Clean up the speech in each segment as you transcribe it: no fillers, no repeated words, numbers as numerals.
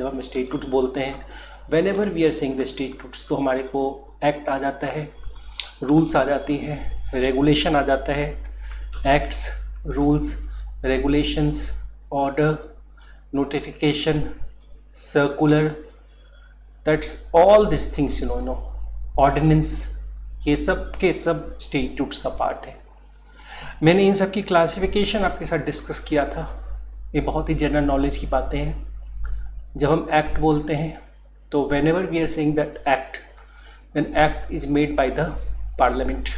जब हम स्टेट्यूट बोलते हैं, whenever we are saying the statutes, तो हमारे को एक्ट आ जाता है, रूल्स आ जाती है, रेगुलेशन आ जाता है, acts, rules, regulations, order, notification, circular, that's all this things ordinance, ये सब के सब स्टेट्यूट्स का पार्ट है। मैंने इन सब की क्लासिफिकेशन आपके साथ डिस्कस किया था। ये बहुत ही जनरल नॉलेज की बातें हैं। जब हम एक्ट बोलते हैं तो whenever we are saying that act, an act is made by the parliament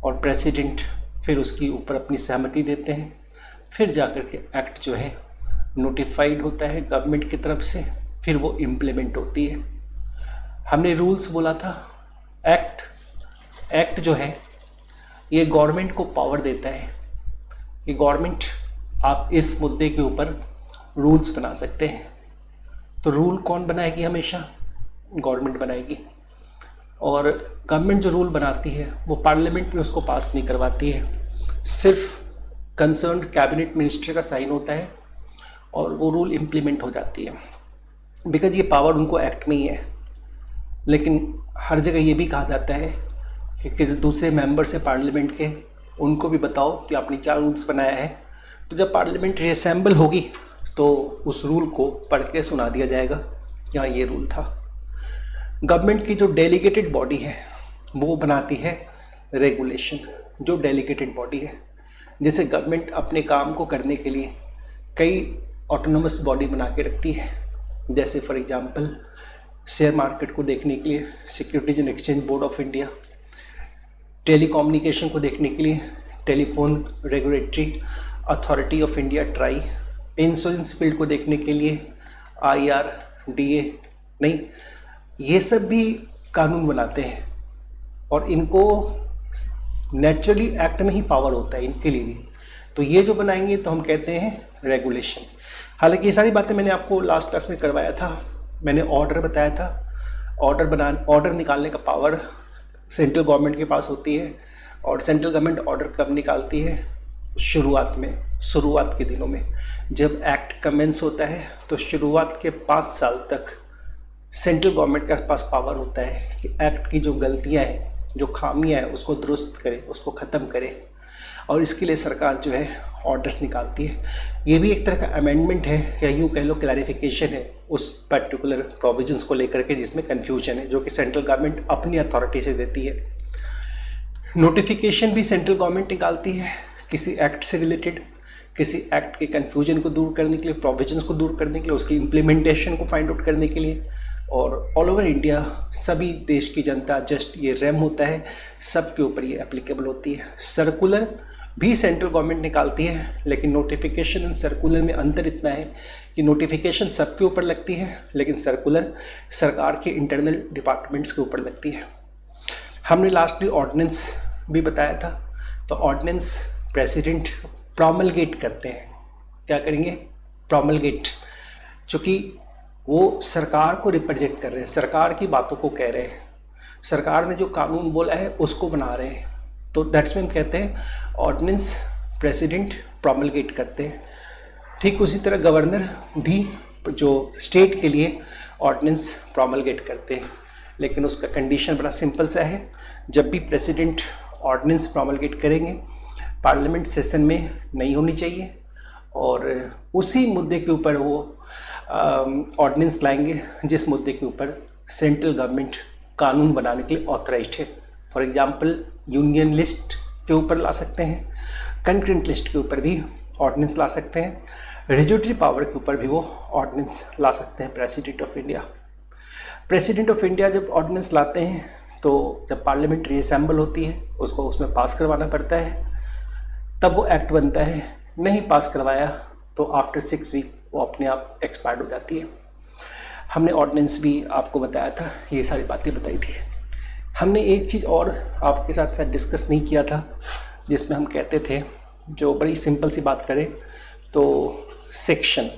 और प्रेसिडेंट फिर उसकी ऊपर अपनी सहमति देते हैं, फिर जाकर के एक्ट जो है नोटिफाइड होता है गवर्नमेंट की तरफ से, फिर वो इम्प्लीमेंट होती है। हमने रूल्स बोला था। एक्ट जो है ये गवर्नमेंट को पावर देता है कि गवर्नमेंट आप इस मुद्दे के ऊपर रूल्स बना सकते हैं। तो रूल कौन बनाएगी? हमेशा गवर्नमेंट बनाएगी। और गवर्नमेंट जो रूल बनाती है वो पार्लियामेंट में उसको पास नहीं करवाती है, सिर्फ कंसर्न्ड कैबिनेट मिनिस्टर का साइन होता है और वो रूल इम्प्लीमेंट हो जाती है, बिकॉज ये पावर उनको एक्ट में ही है। लेकिन हर जगह ये भी कहा जाता है कि दूसरे मेंबर्स है पार्लियामेंट के, उनको भी बताओ कि आपने क्या रूल्स बनाया है। तो जब पार्लियामेंट रीअसेंबल होगी तो उस रूल को पढ़ के सुना दिया जाएगा कि हाँ ये रूल था। गवर्नमेंट की जो डेलीगेटेड बॉडी है वो बनाती है रेगुलेशन, जो डेलीगेटेड बॉडी है। जैसे गवर्नमेंट अपने काम को करने के लिए कई ऑटोनोमस बॉडी बना के रखती है, जैसे फॉर एग्जांपल शेयर मार्केट को देखने के लिए securities and exchange board of India, telecommunication को देखने के लिए telephone regulatory authority of India try, insurance field को देखने के लिए IRDA, नहीं, ये सब भी कानून बनाते हैं और इनको नेचुरली एक्ट में ही पावर होता है इनके लिए भी। तो ये जो बनाएंगे तो हम कहते हैं रेगुलेशन। हालांकि ये सारी बातें मैंने आपको लास्ट क्लास में करवाया था। मैंने ऑर्डर बताया था। ऑर्डर निकालने का पावर सेंट्रल गवर्नमेंट के पास होती है और सेंट्रल गवर्नमेंट ऑर्डर कब निकालती है? शुरुआत के दिनों में जब एक्ट कमेंस होता है तो शुरुआत के 5 साल तक सेंट्रल गवर्नमेंट के पास पावर होता है कि एक्ट की जो गलतियां हैं, जो खामियां हैं, उसको दुरुस्त करे, उसको ख़त्म करे। और इसके लिए सरकार जो है ऑर्डर्स निकालती है। ये भी एक तरह का अमेंडमेंट है या यूँ कह लो क्लैरिफिकेशन है उस पर्टिकुलर प्रोविजंस को लेकर के जिसमें कन्फ्यूजन है, जो कि सेंट्रल गवर्नमेंट अपनी अथॉरिटी से देती है। नोटिफिकेशन भी सेंट्रल गवर्नमेंट निकालती है किसी एक्ट से रिलेटेड, किसी एक्ट के कन्फ्यूजन को दूर करने के लिए, प्रोविजंस को दूर करने के लिए, उसकी इम्प्लीमेंटेशन को फाइंड आउट करने के लिए। और ऑल ओवर इंडिया सभी देश की जनता, जस्ट ये रेम होता है, सब के ऊपर ये एप्लीकेबल होती है। सर्कुलर भी सेंट्रल गवर्नमेंट निकालती है, लेकिन नोटिफिकेशन एंड सर्कुलर में अंतर इतना है कि नोटिफिकेशन सबके ऊपर लगती है लेकिन सर्कुलर सरकार के इंटरनल डिपार्टमेंट्स के ऊपर लगती है। हमने लास्टली ऑर्डिनेंस भी बताया था। तो ऑर्डिनेंस प्रेसिडेंट प्रोमलगेट करते हैं। क्या करेंगे? प्रोमलगेट, चूँकि वो सरकार को रिप्रेजेंट कर रहे हैं, सरकार की बातों को कह रहे हैं, सरकार ने जो कानून बोला है उसको बना रहे हैं। तो दैट्स मीन कहते हैं ऑर्डिनेंस प्रेसिडेंट प्रोमलगेट करते हैं। ठीक उसी तरह गवर्नर भी जो स्टेट के लिए ऑर्डिनेंस प्रोमलगेट करते हैं, लेकिन उसका कंडीशन बड़ा सिंपल सा है। जब भी प्रेसिडेंट ऑर्डिनेंस प्रोमलगेट करेंगे पार्लियामेंट सेशन में नहीं होनी चाहिए और उसी मुद्दे के ऊपर वो ऑर्डिनेंस लाएंगे जिस मुद्दे के ऊपर सेंट्रल गवर्नमेंट कानून बनाने के लिए ऑथराइज्ड है। फॉर एग्जांपल यूनियन लिस्ट के ऊपर ला सकते हैं, कंकरेंट लिस्ट के ऊपर भी ऑर्डिनेंस ला सकते हैं, रेजुटरी पावर के ऊपर भी वो ऑर्डिनेंस ला सकते हैं president of India. President of India जब ऑर्डिनेंस लाते हैं तो जब पार्लियामेंट रीअसेंबल होती है उसको उसमें पास करवाना पड़ता है, तब वो एक्ट बनता है। नहीं पास करवाया तो आफ्टर 6 वीक वो अपने आप एक्सपायर्ड हो जाती है। हमने ऑर्डिनेंस भी आपको बताया था, ये सारी बातें बताई थी। हमने एक चीज़ और आपके साथ डिस्कस नहीं किया था जिसमें हम कहते थे, जो बड़ी सिंपल सी बात करें तो section,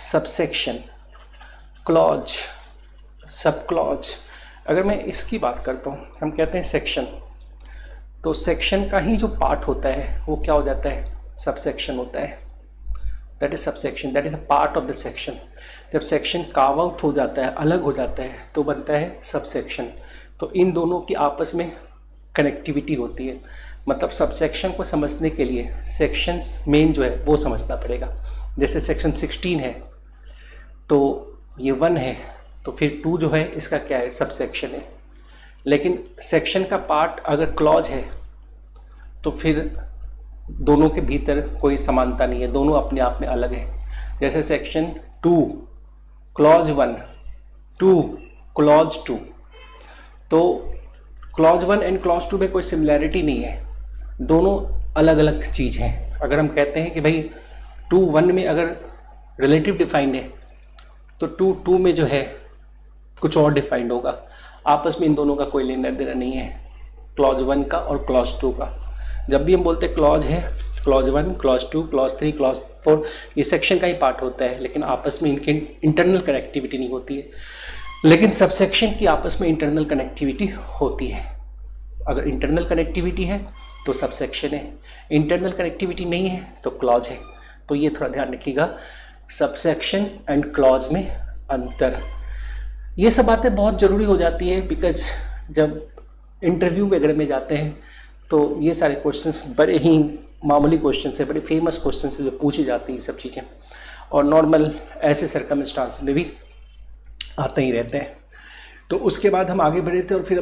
subsection, clause, sub clause. अगर मैं इसकी बात करता हूँ, हम कहते हैं सेक्शन, तो सेक्शन का ही जो पार्ट होता है वो क्या हो जाता है? सबसेक्शन होता है। That is subsection, that is a part of the section. जब सेक्शन कार्व आउट हो जाता है, अलग हो जाता है, तो बनता है सब सेक्शन। तो इन दोनों की आपस में कनेक्टिविटी होती है। मतलब सब सेक्शन को समझने के लिए सेक्शंस मेन जो है वो समझना पड़ेगा। जैसे सेक्शन 16 है तो ये 1 है, तो फिर 2 जो है इसका क्या है, सब सेक्शन है। लेकिन सेक्शन का पार्ट अगर क्लॉज है तो फिर दोनों के भीतर कोई समानता नहीं है, दोनों अपने आप में अलग है। जैसे सेक्शन 2 क्लॉज 1, 2 क्लॉज 2, तो क्लॉज 1 एंड क्लॉज 2 में कोई सिमिलैरिटी नहीं है, दोनों अलग अलग चीज़ हैं। अगर हम कहते हैं कि भाई 2:1 में अगर रिलेटिव डिफाइंड है तो 2:2 में जो है कुछ और डिफाइंड होगा। आपस में इन दोनों का कोई लेना देना नहीं है, क्लॉज 1 का और क्लॉज 2 का। जब भी हम बोलते हैं क्लॉज है, क्लॉज 1, क्लॉज 2, क्लॉज 3, क्लॉज 4, ये सेक्शन का ही पार्ट होता है, लेकिन आपस में इनकी इंटरनल कनेक्टिविटी नहीं होती है। लेकिन सब सेक्शन की आपस में इंटरनल कनेक्टिविटी होती है। अगर इंटरनल कनेक्टिविटी है तो सब सेक्शन है, इंटरनल कनेक्टिविटी नहीं है तो क्लॉज है। तो ये थोड़ा ध्यान रखिएगा, सब सेक्शन एंड क्लॉज में अंतर। ये सब बातें बहुत ज़रूरी हो जाती है, बिकॉज जब इंटरव्यू वगैरह में जाते हैं तो ये सारे क्वेश्चंस बड़े ही मामूली क्वेश्चन है, बड़े फेमस क्वेश्चन है जो पूछी जाती हैं सब चीज़ें, और नॉर्मल ऐसे सर्कमस्टांस में भी आते ही रहते हैं। तो उसके बाद हम आगे बढ़े थे और फिर हम